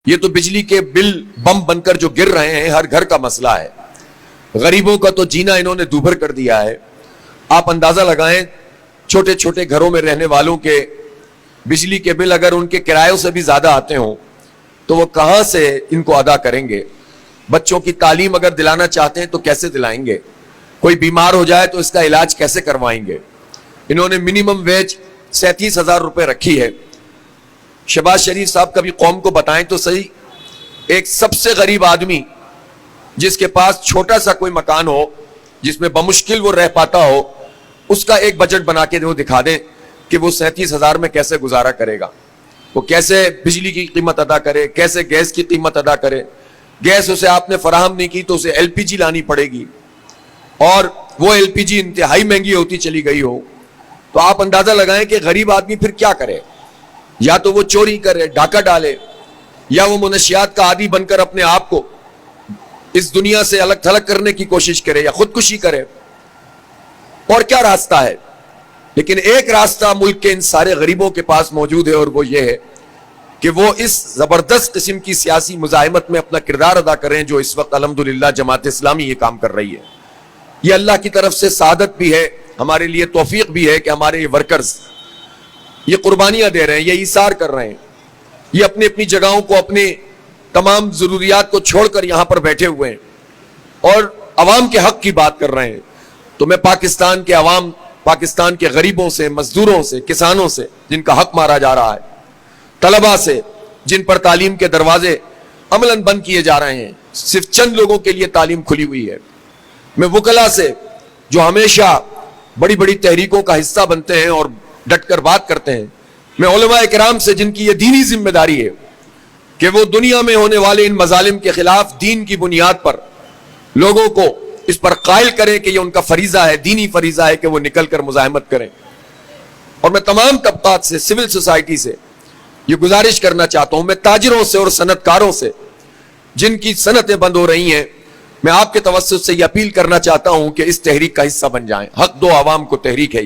یہ تو بجلی کے بل بم بن کر جو گر رہے ہیں ہر گھر کا مسئلہ ہے. غریبوں کا تو جینا انہوں نے دوبھر کر دیا ہے. آپ اندازہ لگائیں چھوٹے چھوٹے گھروں میں رہنے والوں کے بجلی کے بل اگر ان کے کرایوں سے بھی زیادہ آتے ہوں تو وہ کہاں سے ان کو ادا کریں گے؟ بچوں کی تعلیم اگر دلانا چاہتے ہیں تو کیسے دلائیں گے؟ کوئی بیمار ہو جائے تو اس کا علاج کیسے کروائیں گے؟ انہوں نے منیمم ویج 37,000 روپے رکھی ہے. شہباز شریف صاحب کبھی قوم کو بتائیں تو صحیح، ایک سب سے غریب آدمی جس کے پاس چھوٹا سا کوئی مکان ہو جس میں بمشکل وہ رہ پاتا ہو، اس کا ایک بجٹ بنا کے وہ دکھا دیں کہ وہ 37,000 میں کیسے گزارا کرے گا، وہ کیسے بجلی کی قیمت ادا کرے، کیسے گیس کی قیمت ادا کرے. گیس اسے آپ نے فراہم نہیں کی تو اسے ایل پی جی لانی پڑے گی، اور وہ ایل پی جی انتہائی مہنگی ہوتی چلی گئی ہو. تو آپ اندازہ لگائیں کہ غریب آدمی پھر کیا کرے؟ یا تو وہ چوری کرے، ڈاکہ ڈالے، یا وہ منشیات کا عادی بن کر اپنے آپ کو اس دنیا سے الگ تھلگ کرنے کی کوشش کرے یا خودکشی کرے. اور کیا راستہ ہے؟ لیکن ایک راستہ ملک کے ان سارے غریبوں کے پاس موجود ہے، اور وہ یہ ہے کہ وہ اس زبردست قسم کی سیاسی مزاحمت میں اپنا کردار ادا کریں جو اس وقت الحمدللہ جماعت اسلامی یہ کام کر رہی ہے. یہ اللہ کی طرف سے سعادت بھی ہے، ہمارے لیے توفیق بھی ہے کہ ہمارے یہ ورکرز یہ قربانیاں دے رہے ہیں، یہ ایثار کر رہے ہیں، یہ اپنی اپنی جگہوں کو، اپنے تمام ضروریات کو چھوڑ کر یہاں پر بیٹھے ہوئے ہیں اور عوام کے حق کی بات کر رہے ہیں. تو میں پاکستان کے عوام، پاکستان کے غریبوں سے، مزدوروں سے، کسانوں سے جن کا حق مارا جا رہا ہے، طلباء سے جن پر تعلیم کے دروازے عملاً بند کیے جا رہے ہیں، صرف چند لوگوں کے لیے تعلیم کھلی ہوئی ہے، میں وکلاء سے جو ہمیشہ بڑی بڑی تحریکوں کا حصہ بنتے ہیں اور ڈٹ کر بات کرتے ہیں، میں علماء کرام سے جن کی یہ دینی ذمہ داری ہے کہ وہ دنیا میں ہونے والے ان مظالم کے خلاف دین کی بنیاد پر لوگوں کو اس پر قائل کریں کہ یہ ان کا فریضہ ہے، دینی فریضہ ہے کہ وہ نکل کر مزاحمت کریں. اور میں تمام طبقات سے، سول سوسائٹی سے یہ گزارش کرنا چاہتا ہوں، میں تاجروں سے اور صنعت کاروں سے جن کی صنعتیں بند ہو رہی ہیں، میں آپ کے توسط سے یہ اپیل کرنا چاہتا ہوں کہ اس تحریک کا حصہ بن جائیں. حق دو عوام کو تحریک ہے.